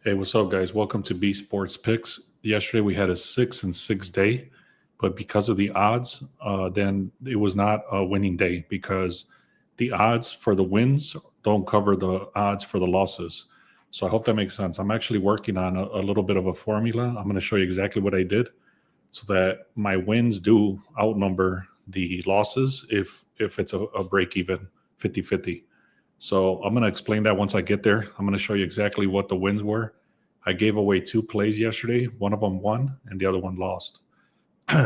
Hey, what's up, guys? Welcome to B Sports Picks. Yesterday we had a 6-6 day, but because of the odds, then it was not a winning day because the odds for the wins don't cover the odds for the losses. So I hope that makes sense. I'm actually working on a little bit of a formula. I'm going to show you exactly what I did so that my wins do outnumber the losses if it's a break even 50-50. So I'm going to explain that once I get there. I'm going to show you exactly what the wins were. I gave away 2 plays yesterday. One of them won and the other one lost.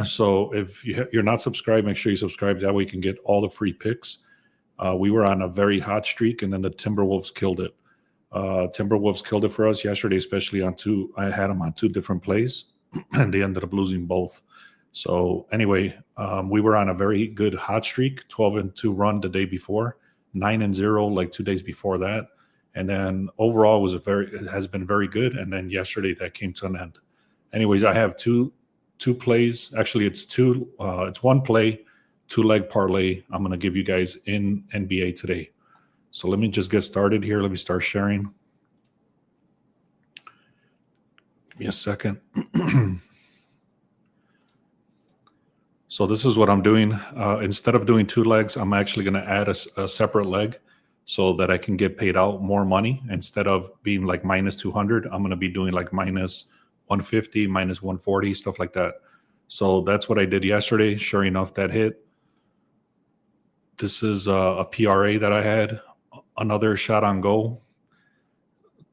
So if you're not subscribed, make sure you subscribe. That way you can get all the free picks. We were on a very hot streak, and then the Timberwolves killed it. Timberwolves killed it for us yesterday, especially on two. I had them on 2 different plays, and they ended up losing both. So anyway, we were on a very good hot streak, 12-2 run the day before, 9-0 like 2 days before that, and then overall it has been very good. And then yesterday that came to an end. Anyways, I have two plays. Actually, it's 1 play, 2-leg parlay. I'm going to give you guys in NBA today. So let me just get started here. Let me start sharing. Give me a second. So this is what I'm doing. Instead of doing 2 legs, I'm actually going to add a separate leg so that I can get paid out more money. Instead of being like minus 200, I'm going to be doing like minus 150, minus 140, stuff like that. So that's what I did yesterday. Sure enough, that hit. This is a PRA that I had. Another shot on goal.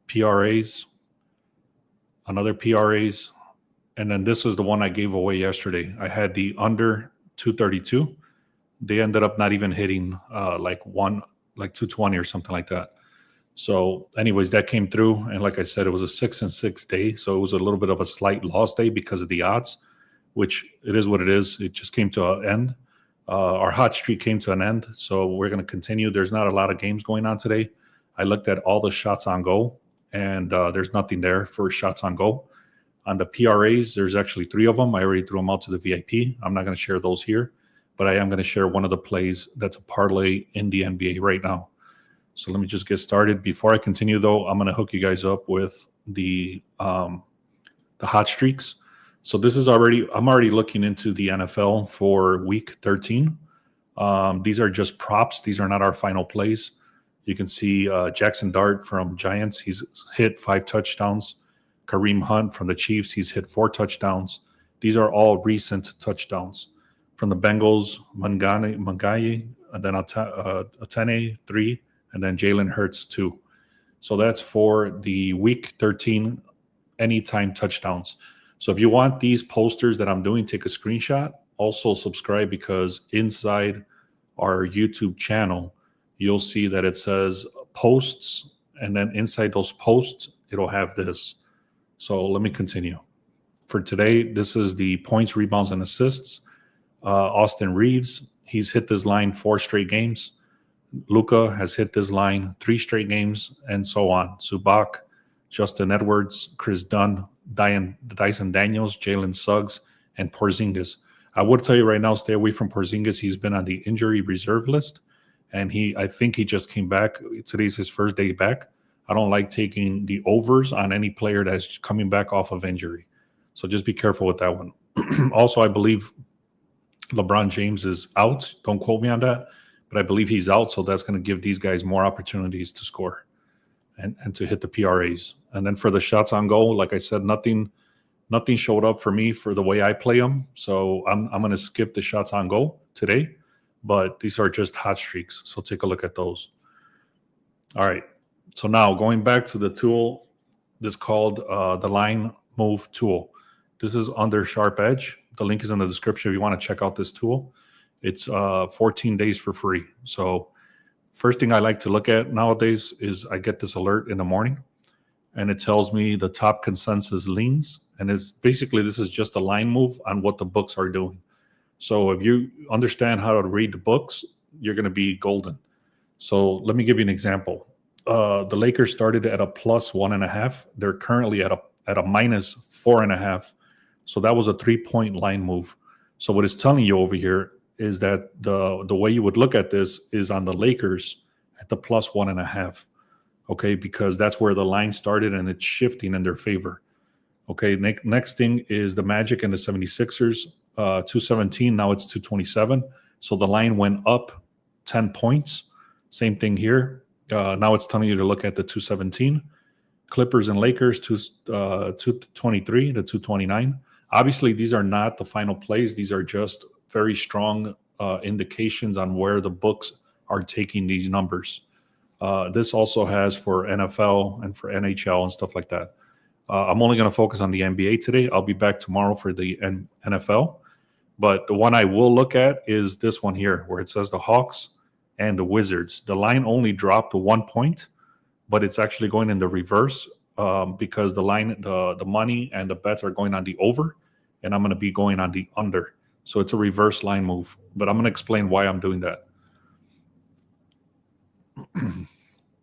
PRAs. Another PRAs. And then this is the one I gave away yesterday. I had the under 232. They ended up not even hitting like 220 or something like that. So anyways, that came through. And like I said, it was a 6-6 day. So it was a little bit of a slight loss day because of the odds, which it is what it is. It just came to an end. Our hot streak came to an end. So we're going to continue. There's not a lot of games going on today. I looked at all the shots on goal, and there's nothing there for shots on goal. On the PRAs, there's actually 3 of them. I already threw them out to the VIP. I'm not going to share those here, but I am going to share one of the plays that's a parlay in the NBA right now. So let me just get started. Before I continue, though, I'm going to hook you guys up with the hot streaks. So I'm already looking into the NFL for week 13. These are just props. These are not our final plays. You can see Jackson Dart from Giants. He's hit 5 touchdowns. Kareem Hunt from the Chiefs, he's hit 4 touchdowns. These are all recent touchdowns. From the Bengals, Mangaye, and then Atene, 3, and then Jalen Hurts, 2. So that's for the Week 13 anytime touchdowns. So if you want these posters that I'm doing, take a screenshot. Also subscribe, because inside our YouTube channel, you'll see that it says posts, and then inside those posts, it'll have this. So let me continue. For today, this is the points, rebounds, and assists. Austin Reeves, he's hit this line 4 straight games. Luka has hit this line 3 straight games, and so on. Zubac, Justin Edwards, Chris Dunn, Dyson Daniels, Jalen Suggs, and Porzingis. I would tell you right now, stay away from Porzingis. He's been on the injury reserve list, and I think he just came back. Today's his first day back. I don't like taking the overs on any player that's coming back off of injury. So just be careful with that one. Also, I believe LeBron James is out. Don't quote me on that, but I believe he's out. So that's going to give these guys more opportunities to score and to hit the PRAs. And then for the shots on goal, like I said, nothing showed up for me for the way I play them. So I'm going to skip the shots on goal today, but these are just hot streaks. So take a look at those. All right. So now going back to the tool, this called the line move tool. This is under Sharp Edge. The link is in the description if you want to check out this tool. It's 14 days for free. So first thing I like to look at nowadays is I get this alert in the morning, and it tells me the top consensus leans. And it's basically, this is just a line move on what the books are doing. So if you understand how to read the books, you're going to be golden. So let me give you an example. The Lakers started at a plus 1.5. They're currently at a minus 4.5. So that was a 3-point line move. So what it's telling you over here is that the way you would look at this is on the Lakers at the plus 1.5. okay, because that's where the line started and it's shifting in their favor. Okay, next thing is the Magic and the 76ers, 217, now it's 227. So the line went up 10 points. Same thing here. Now it's telling you to look at the 217. Clippers and Lakers, 223 to 229. Obviously, these are not the final plays. These are just very strong indications on where the books are taking these numbers. This also has for NFL and for NHL and stuff like that. I'm only going to focus on the NBA today. I'll be back tomorrow for the NFL. But the one I will look at is this one here, where it says the Hawks and the Wizards. The line only dropped to 1 point, but it's actually going in the reverse because the line, the money and the bets are going on the over, and I'm going to be going on the under. So it's a reverse line move. But I'm going to explain why I'm doing that.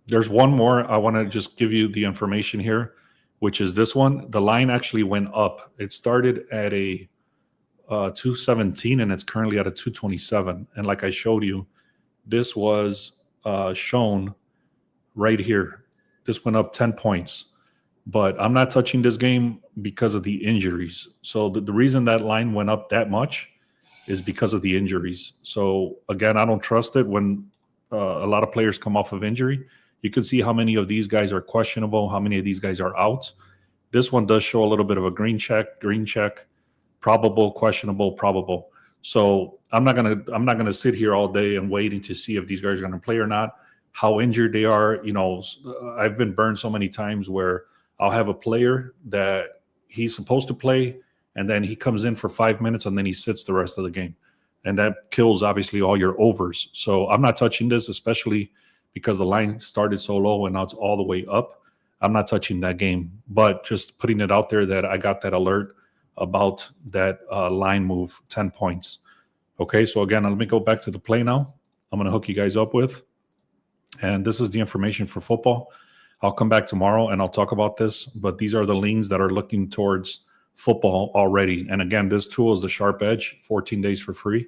There's one more. I want to just give you the information here, which is this one. The line actually went up. It started at a 217 and it's currently at a 227. And like I showed you, this was shown right here. This went up 10 points. But I'm not touching this game because of the injuries. So the reason that line went up that much is because of the injuries. So again, I don't trust it when a lot of players come off of injury. You can see how many of these guys are questionable, how many of these guys are out. This one does show a little bit of a green check, probable, questionable, probable. So I'm not gonna sit here all day and waiting to see if these guys are gonna play or not, how injured they are. You know, I've been burned so many times where I'll have a player that he's supposed to play, and then he comes in for 5 minutes and then he sits the rest of the game. And that kills obviously all your overs. So I'm not touching this, especially because the line started so low and now it's all the way up. I'm not touching that game, but just putting it out there that I got that alert about that line move, 10 points. Okay, so again, let me go back to the play now. I'm going to hook you guys up with, and this is the information for football. I'll come back tomorrow and I'll talk about this, but these are the leans that are looking towards football already. And again, this tool is the Sharp Edge, 14 days for free.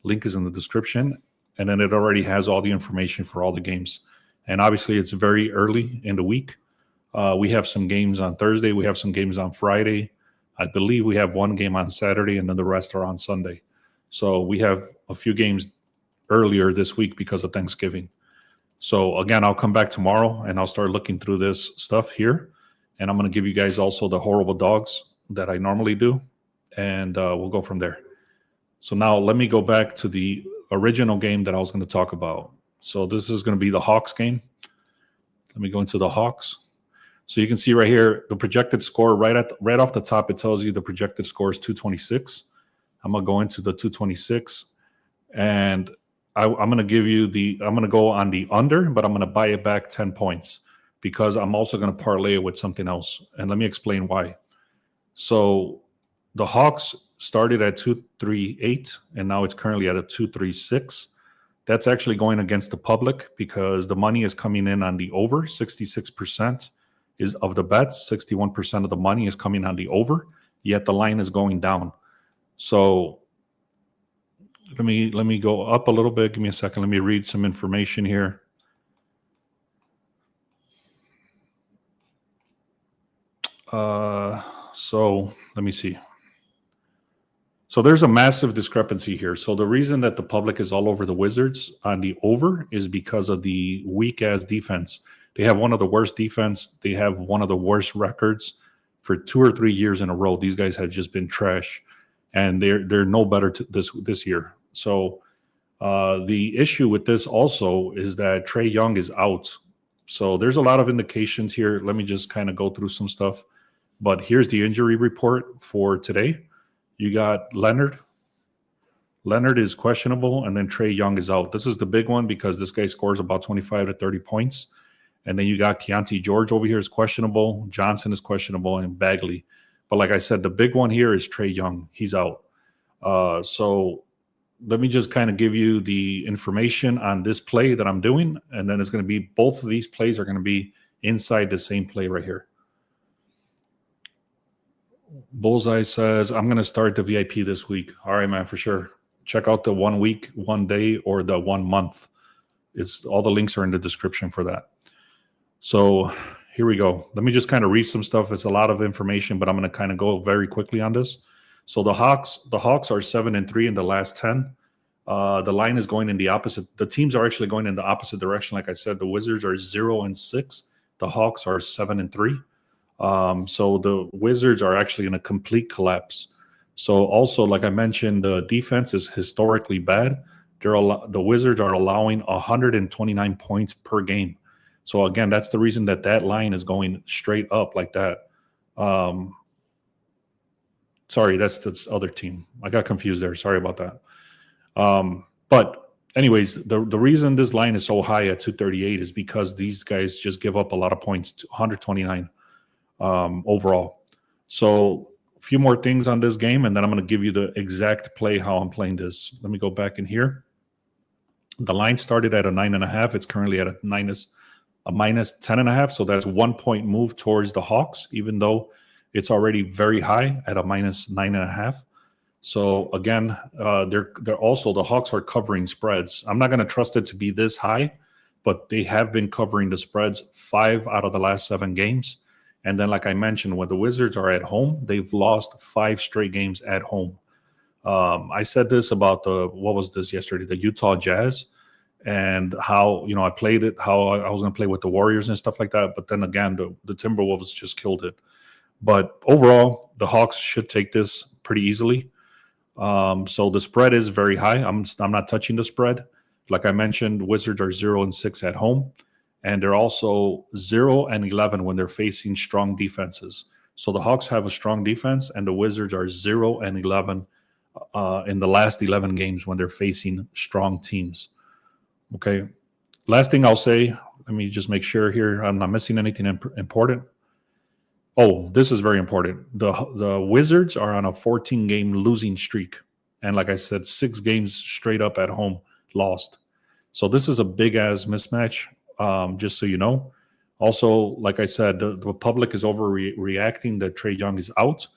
Link is in the description. And then it already has all the information for all the games. And obviously, it's very early in the week. We have some games on Thursday. We have some games on Friday. I believe we have one game on Saturday, and then the rest are on Sunday. So we have a few games earlier this week because of Thanksgiving. So again, I'll come back tomorrow, and I'll start looking through this stuff here. And I'm going to give you guys also the horrible dogs that I normally do, and we'll go from there. So now let me go back to the original game that I was going to talk about. So this is going to be the Hawks game. Let me go into the Hawks. So you can see right here the projected score right off the top. It tells you the projected score is 226. I'm going to go into the 226, and I'm going to give you I'm going to go on the under, but I'm going to buy it back 10 points because I'm also going to parlay it with something else. And let me explain why. So the Hawks started at 238, and now it's currently at a 236. That's actually going against the public because the money is coming in on the over. 66% is of the bets. 61% of the money is coming on the over, yet the line is going down. So let me go up a little bit. Give me a second. Let me read some information here. So let me see. So there's a massive discrepancy here. So the reason that the public is all over the Wizards on the over is because of the weak-ass defense. They have one of the worst defense. They have one of the worst records for 2 or 3 years in a row. These guys have just been trash, and they're no better this year. So the issue with this also is that Trae Young is out. So there's a lot of indications here. Let me just kind of go through some stuff. But here's the injury report for today. You got Leonard. Leonard is questionable, and then Trae Young is out. This is the big one because this guy scores about 25 to 30 points. And then you got Keontae George over here is questionable. Johnson is questionable, and Bagley. But like I said, the big one here is Trae Young. He's out. So let me just kind of give you the information on this play that I'm doing. And then it's going to be both of these plays are going to be inside the same play right here. Bullseye says, I'm going to start the VIP this week. All right, man, for sure. Check out the 1 week, 1 day, or the 1 month. It's all the links are in the description for that. So here we go. Let me just kind of read some stuff. It's a lot of information, but I'm going to kind of go very quickly on this. So the Hawks are 7-3 in the last 10. The line is going in the opposite. The teams are actually going in the opposite direction. Like I said, the Wizards are 0-6. The Hawks are 7-3. So the Wizards are actually in a complete collapse. So also, like I mentioned, the defense is historically bad. The Wizards are allowing 129 points per game. So again, that's the reason that line is going straight up like that. Sorry, that's the other team. I got confused there. Sorry about that. But anyways, the reason this line is so high at 238 is because these guys just give up a lot of points, 129 overall. So a few more things on this game, and then I'm going to give you the exact play how I'm playing this. Let me go back in here. The line started at a 9.5. It's currently at a minus 10.5. So that's 1 point move towards the Hawks, even though it's already very high at a minus 9.5. So again, they're also, the Hawks are covering spreads. I'm not going to trust it to be this high, but they have been covering the spreads 5 out of the last 7 games. And then, like I mentioned, when the Wizards are at home, they've lost 5 straight games at home. I said this about what was this yesterday? The Utah Jazz, and how, I played it, how I was going to play with the Warriors and stuff like that. But then again, the Timberwolves just killed it. But overall, the Hawks should take this pretty easily. So the spread is very high. I'm not touching the spread. Like I mentioned, Wizards are 0-6 at home, and they're also 0-11 when they're facing strong defenses. So the Hawks have a strong defense, and the Wizards are 0-11 in the last 11 games when they're facing strong teams. Okay. Last thing I'll say, let me just make sure here I'm not missing anything important. Oh, this is very important. The Wizards are on a 14-game losing streak. And like I said, 6 games straight up at home lost. So this is a big-ass mismatch, just so you know. Also, like I said, the public is overreacting that Trae Young is out.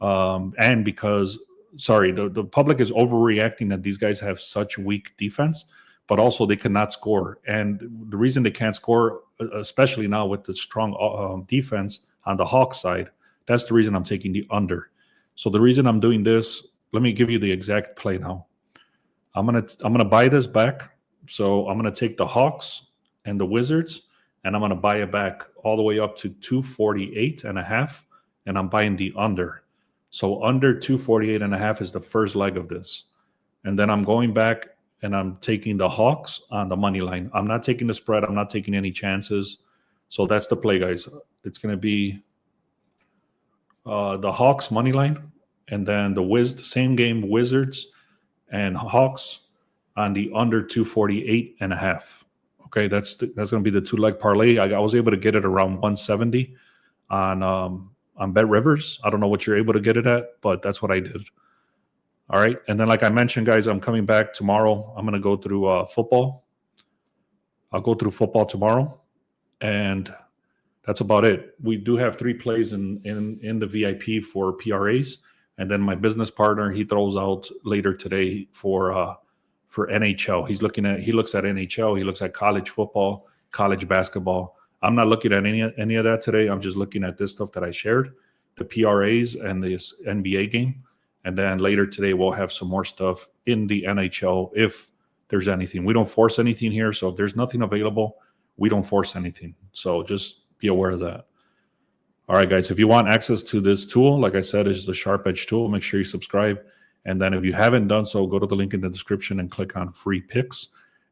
And because, the public is overreacting that these guys have such weak defense, but also they cannot score. And the reason they can't score, especially now with the strong defense on the Hawks side, that's the reason I'm taking the under. So the reason I'm doing this, let me give you the exact play now. I'm gonna buy this back. So I'm gonna take the Hawks and the Wizards, and I'm gonna buy it back all the way up to 248.5, and I'm buying the under. So under 248.5 is the first leg of this. And then I'm going back and I'm taking the Hawks on the money line. I'm not taking the spread. I'm not taking any chances. So that's the play, guys. It's going to be the Hawks money line, and then the same game, Wizards and Hawks on the under 248.5. Okay, that's going to be the 2-leg parlay. I was able to get it around 170 on Bet Rivers. I don't know what you're able to get it at, but that's what I did. All right, and then like I mentioned, guys, I'm coming back tomorrow. I'm going to go through football. I'll go through football tomorrow, and that's about it. We do have 3 plays in the VIP for PRAs, and then my business partner, he throws out later today for NHL. He looks at NHL. He looks at college football, college basketball. I'm not looking at any of that today. I'm just looking at this stuff that I shared, the PRAs and this NBA game. And then later today, we'll have some more stuff in the NHL if there's anything. We don't force anything here. So if there's nothing available, we don't force anything. So just be aware of that. All right, guys, if you want access to this tool, like I said, is the Sharp Edge tool. Make sure you subscribe. And then if you haven't done so, go to the link in the description and click on free picks.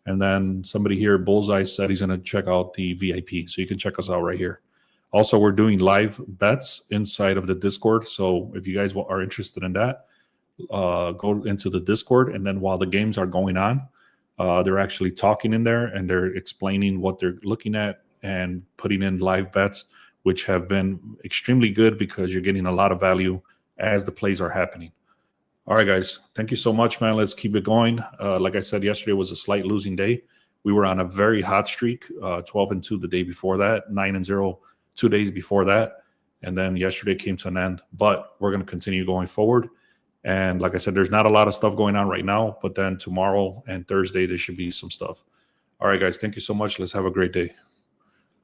And then somebody here, Bullseye, said he's going to check out the VIP. So you can check us out right here. Also, we're doing live bets inside of the Discord. So if you guys are interested in that, go into the Discord. And then while the games are going on, they're actually talking in there and they're explaining what they're looking at and putting in live bets, which have been extremely good because you're getting a lot of value as the plays are happening. All right, guys, thank you so much, man. Let's keep it going. Like I said, yesterday was a slight losing day. We were on a very hot streak, 12-2 the day before that, 9-0 2 days before that. And then yesterday came to an end, but we're going to continue going forward. And like I said, there's not a lot of stuff going on right now, but then tomorrow and Thursday, there should be some stuff. All right, guys, thank you so much. Let's have a great day.